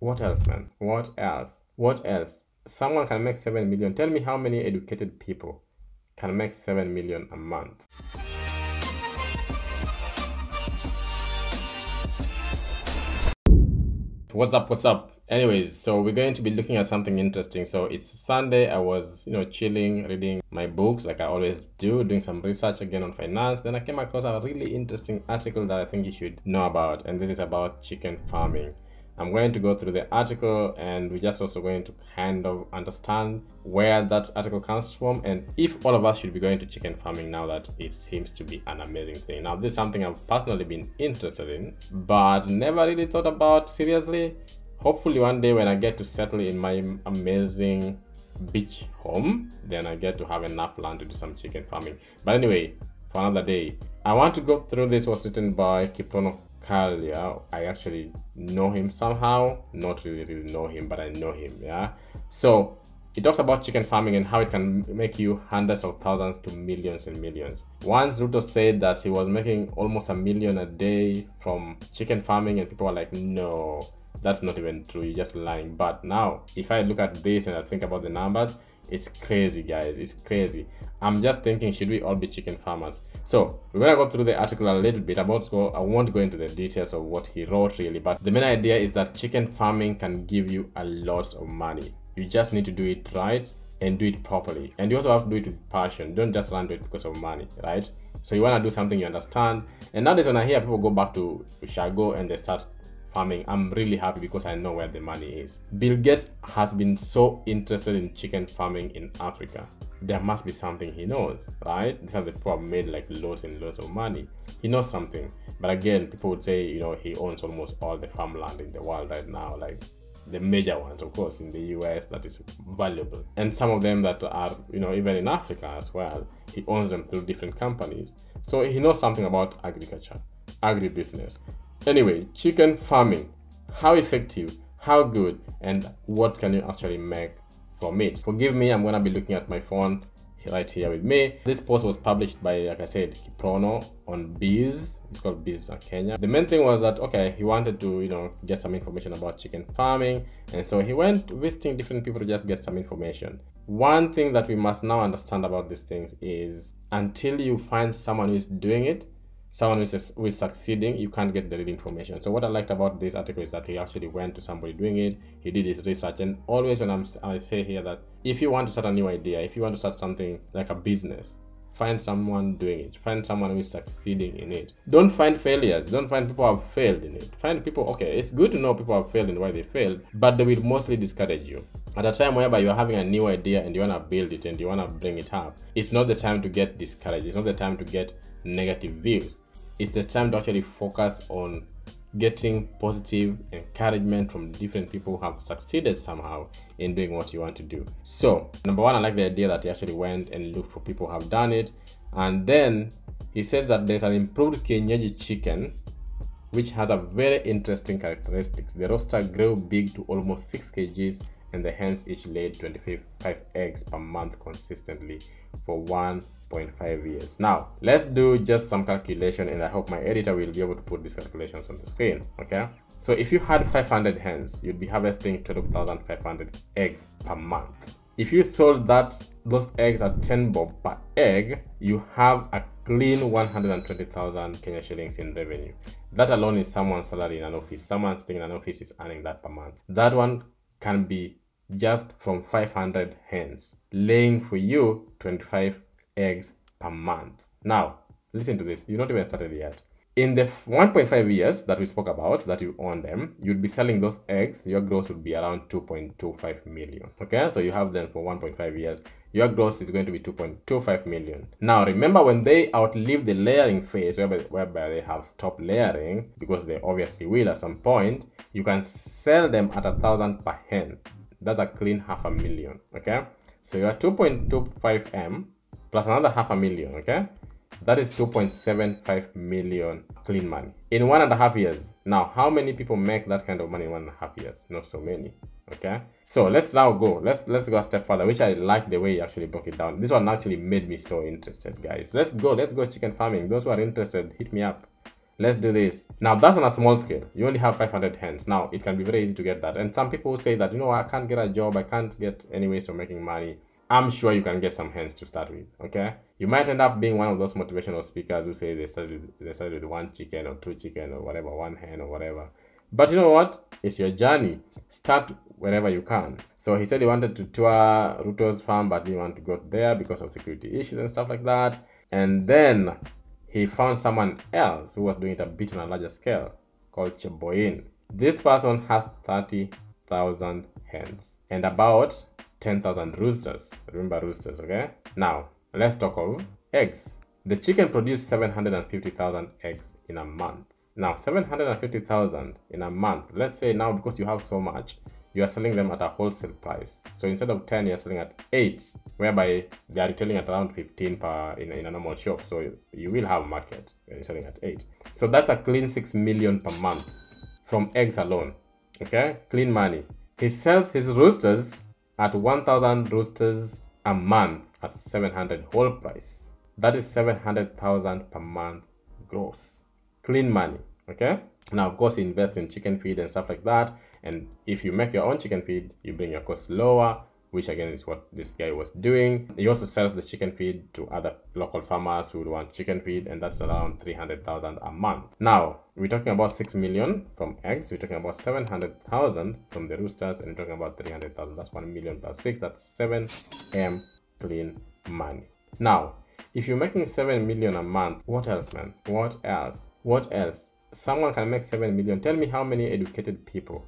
What else, man? What else? What else? Someone can make 7 million. Tell me how many educated people can make 7 million a month. What's up? What's up? Anyways, so we're going to be looking at something interesting. So it's Sunday. I was, chilling, reading my books like I always do, doing some research again on finance. Then I came across a really interesting article that I think you should know about, and this is about chicken farming. I'm going to go through the article, and we're just also going to kind of understand where that article comes from and if all of us should be going to chicken farming now that it seems to be an amazing thing. Now, this is something I've personally been interested in, but never really thought about seriously. Hopefully one day when I get to settle in my amazing beach home, then I get to have enough land to do some chicken farming. But anyway, for another day, I want to go through this. Was written by Kiprono. I actually know him somehow, not really know him, but I know him. Yeah, so it talks about chicken farming and how it can make you hundreds of thousands to millions and millions. Once Ruto said that he was making almost $1 million a day from chicken farming, and people were like, no, that's not even true, you're just lying. But now if I look at this and I think about the numbers, it's crazy, guys. It's crazy. I'm just thinking, should we all be chicken farmers? So we're gonna go through the article a little bit. I won't go into the details of what he wrote really, but the main idea is that chicken farming can give you a lot of money. You just need to do it right and do it properly, and you also have to do it with passion. Don't just run to it because of money, right? So you want to do something you understand. And nowadays when I hear people go back to Shago and they start farming, I'm really happy because I know where the money is. Bill Gates has been so interested in chicken farming in Africa. There must be something he knows, right? These are the people who have made like loads and loads of money. He knows something. But again, people would say, he owns almost all the farmland in the world right now, like the major ones, of course, in the US, that is valuable. And some of them that are, even in Africa as well, he owns them through different companies. So he knows something about agriculture, agribusiness. Anyway, chicken farming, how effective, how good, and what can you actually make from it? Forgive me, I'm gonna be looking at my phone right here with me. This post was published by, like I said, Kiprono on Biz. It's called Biz Kenya. The main thing was that, okay, he wanted to, get some information about chicken farming, and so he went visiting different people to just get some information. One thing that we must now understand about these things is until you find someone who is doing it, someone who is succeeding, you can't get the real information. So what I liked about this article is that he actually went to somebody doing it, he did his research. And always when I say here that if you want to start a new idea, if you want to start something like a business, find someone doing it, find someone who is succeeding in it. Don't find failures, don't find people who have failed in it. Find people, okay, it's good to know people have failed and why they failed, but they will mostly discourage you. At a time whereby you're having a new idea and you want to build it and you want to bring it up, it's not the time to get discouraged. It's not the time to get negative views. It's the time to actually focus on getting positive encouragement from different people who have succeeded somehow in doing what you want to do. So number one, I like the idea that he actually went and looked for people who have done it, and then he says that there's an improved kienyeji chicken which has a very interesting characteristics. The roaster grew big to almost 6 kgs, and the hens each laid 25 eggs per month consistently for 1.5 years. Now, let's do just some calculation, and I hope my editor will be able to put these calculations on the screen, okay? So if you had 500 hens, you'd be harvesting 12,500 eggs per month. If you sold those eggs at 10 bob per egg, you have a clean 120,000 Kenya shillings in revenue. That alone is someone's salary in an office. Someone sitting in an office is earning that per month. That one can be just from 500 hens laying for you 25 eggs per month. Now, listen to this. You're not even started yet. In the 1.5 years that we spoke about, that you own them, you'd be selling those eggs. Your gross would be around 2.25 million. Okay, so you have them for 1.5 years. Your gross is going to be 2.25 million. Now, remember when they outlive the layering phase, whereby they have stopped layering, because they obviously will at some point, you can sell them at 1,000 per hen. That's a clean 500,000. Okay, so you are 2.25 M plus another 500,000. Okay, that is 2.75 million clean money in 1.5 years. Now, how many people make that kind of money in 1.5 years? Not so many. Okay, so let's now go. Let's go a step further, which I like the way he actually broke it down. This one actually made me so interested, guys. Let's go chicken farming. Those who are interested, hit me up. Let's do this. Now that's on a small scale. You only have 500 hens. Now it can be very easy to get that. And some people say that, I can't get a job. I can't get any ways of making money. I'm sure you can get some hens to start with, okay? You might end up being one of those motivational speakers who say they started with 1 chicken or 2 chicken or whatever, 1 hen or whatever. But you know what? It's your journey. Start wherever you can. So he said he wanted to tour Ruto's farm, but didn't want to go there because of security issues and stuff like that. And then he found someone else who was doing it a bit on a larger scale, called Cheboin. This person has 30,000 hens and about 10,000 roosters. Remember roosters, okay? Now, let's talk of eggs. The chicken produced 750,000 eggs in a month. Now, 750,000 in a month. Let's say now, because you have so much, you are selling them at a wholesale price. So instead of 10, you're selling at 8, whereby they are retailing at around 15 per in a normal shop. So you will have a market when you're selling at 8. So that's a clean 6 million per month from eggs alone. Okay, clean money. He sells his roosters at 1,000 roosters a month at 700 whole price. That is 700,000 per month gross. Clean money, okay? Now, of course, he invests in chicken feed and stuff like that. And if you make your own chicken feed, you bring your costs lower, which again is what this guy was doing. He also sells the chicken feed to other local farmers who would want chicken feed, and that's around 300,000 a month. Now, we're talking about 6 million from eggs, we're talking about 700,000 from the roosters, and we're talking about 300,000. That's 1 million plus 6, that's 7M clean money. Now, if you're making 7 million a month, what else, man? What else? What else? Someone can make 7 million. Tell me how many educated people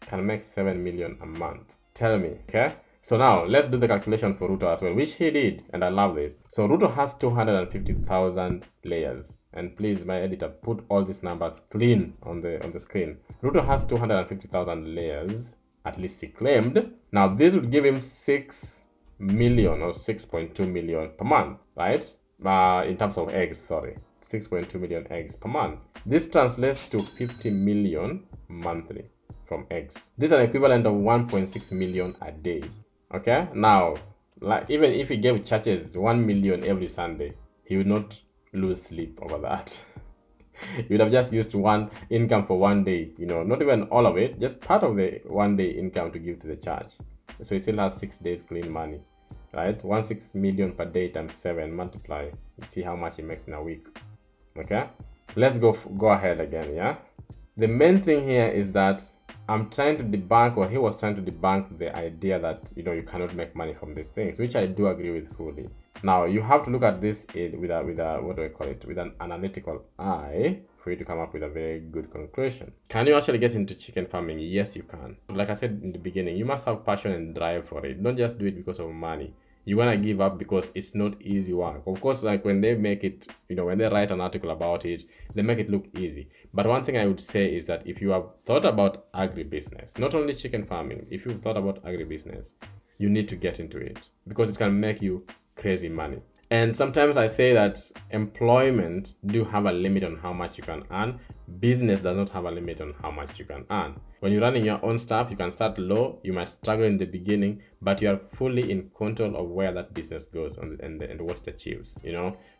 can make 7 million a month. Tell me, okay? So now let's do the calculation for Ruto as well, which he did, and I love this. So Ruto has 250,000 layers, and please, my editor, put all these numbers clean on the screen. Ruto has 250,000 layers, at least he claimed. Now this would give him 6 million or 6.2 million per month, right? In terms of eggs, sorry, 6.2 million eggs per month. This translates to 50 million monthly from eggs. This is an equivalent of 1.6 million a day. Okay, now, like, even if he gave churches 1 million every Sunday, he would not lose sleep over that. He would have just used one income for 1 day, not even all of it, just part of the 1 day income to give to the church. So he still has 6 days clean money, right? 1.6 million per day times 7, multiply, you see how much he makes in a week. Okay, let's go ahead again. Yeah, the main thing here is that I'm trying to debunk, or he was trying to debunk, the idea that you cannot make money from these things, which I do agree with fully. Now you have to look at this with a what do I call it, with an analytical eye for you to come up with a very good conclusion. Can you actually get into chicken farming? Yes, you can. Like I said in the beginning, you must have passion and drive for it. Don't just do it because of money. You want to give up because it's not easy work. Of course, like when they make it, when they write an article about it, they make it look easy. But one thing I would say is that if you have thought about agribusiness, not only chicken farming, if you've thought about agribusiness, you need to get into it because it can make you crazy money. And sometimes I say that employment do have a limit on how much you can earn. Business does not have a limit on how much you can earn. When you're running your own stuff, you can start low. You might struggle in the beginning, but you are fully in control of where that business goes and what it achieves,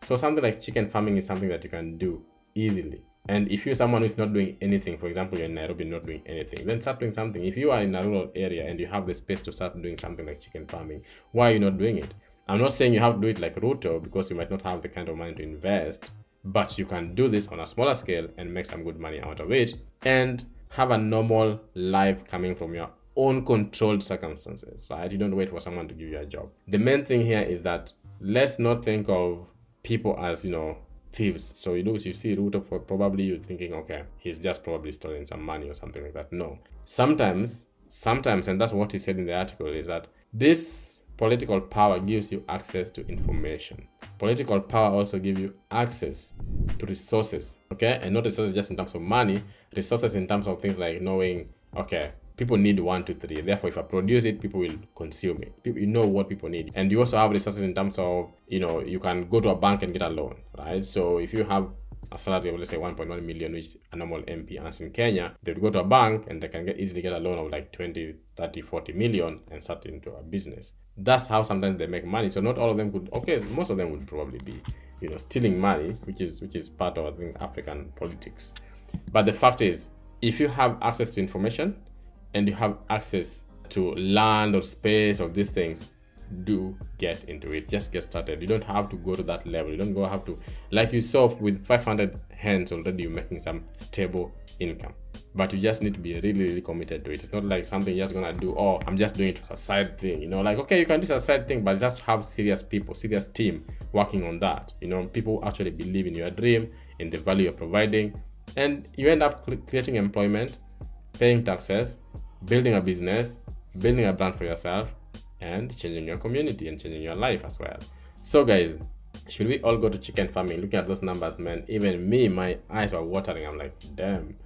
So something like chicken farming is something that you can do easily. And if you're someone who's not doing anything, for example, you're in Nairobi not doing anything, then start doing something. If you are in a rural area and you have the space to start doing something like chicken farming, why are you not doing it? I'm not saying you have to do it like Ruto because you might not have the kind of money to invest, but you can do this on a smaller scale and make some good money out of it and have a normal life coming from your own controlled circumstances, right? You don't wait for someone to give you a job. The main thing here is that let's not think of people as, thieves. So you see Ruto, probably you're thinking, okay, he's just probably stealing some money or something like that. No. Sometimes, and that's what he said in the article, is that this political power gives you access to information. Political power also gives you access to resources, okay? And not resources just in terms of money, resources in terms of things like knowing, okay, people need 1, 2, 3. Therefore, if I produce it, people will consume it. You know what people need. And you also have resources in terms of, you can go to a bank and get a loan, right? So if you have a salary of, let's say, 1.1 million, which a normal MP earns in Kenya, they would go to a bank and they can easily get a loan of like 20, 30, 40 million and start into a business. That's how sometimes they make money. So not all of them could, okay, most of them would probably be stealing money, which is part of, I think, African politics. But the fact is, if you have access to information and you have access to land or space of these things, do get into it. Just get started. You don't have to go to that level. You don't have to, like you saw with 500 hands already, you're making some stable income. But you just need to be really, really committed to it. It's not like something you're just gonna do, oh, I'm just doing it as a side thing. Like, okay, you can do it as a side thing, but just have serious people, serious team working on that. People actually believe in your dream, in the value you're providing, and you end up creating employment, paying taxes, building a business, building a brand for yourself, and changing your community and changing your life as well. So guys, should we all go to chicken farming? Looking at those numbers, man, even me, my eyes were watering. I'm like, damn,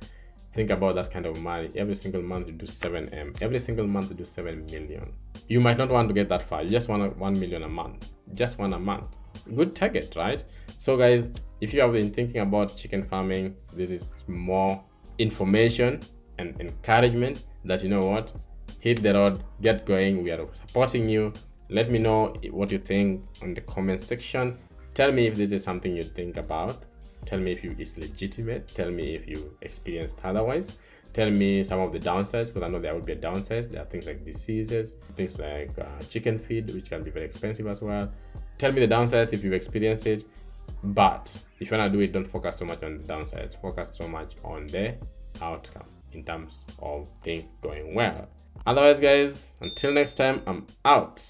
think about that kind of money. Every single month you do 7M. Every single month you do 7 million. You might not want to get that far. You just want 1 million a month. Just one a month. Good target, right? So guys, if you have been thinking about chicken farming, this is more information and encouragement that, what, hit the road, get going. We are supporting you. Let me know what you think on the comment section. Tell me if this is something you think about. Tell me if it's legitimate. Tell me if you experienced otherwise. Tell me some of the downsides, because I know there will be a downside. There are things like diseases, things like chicken feed, which can be very expensive as well. Tell me the downsides if you've experienced it. But if you want to do it, don't focus so much on the downsides. Focus so much on the outcome in terms of things going well. Otherwise, guys, until next time, I'm out.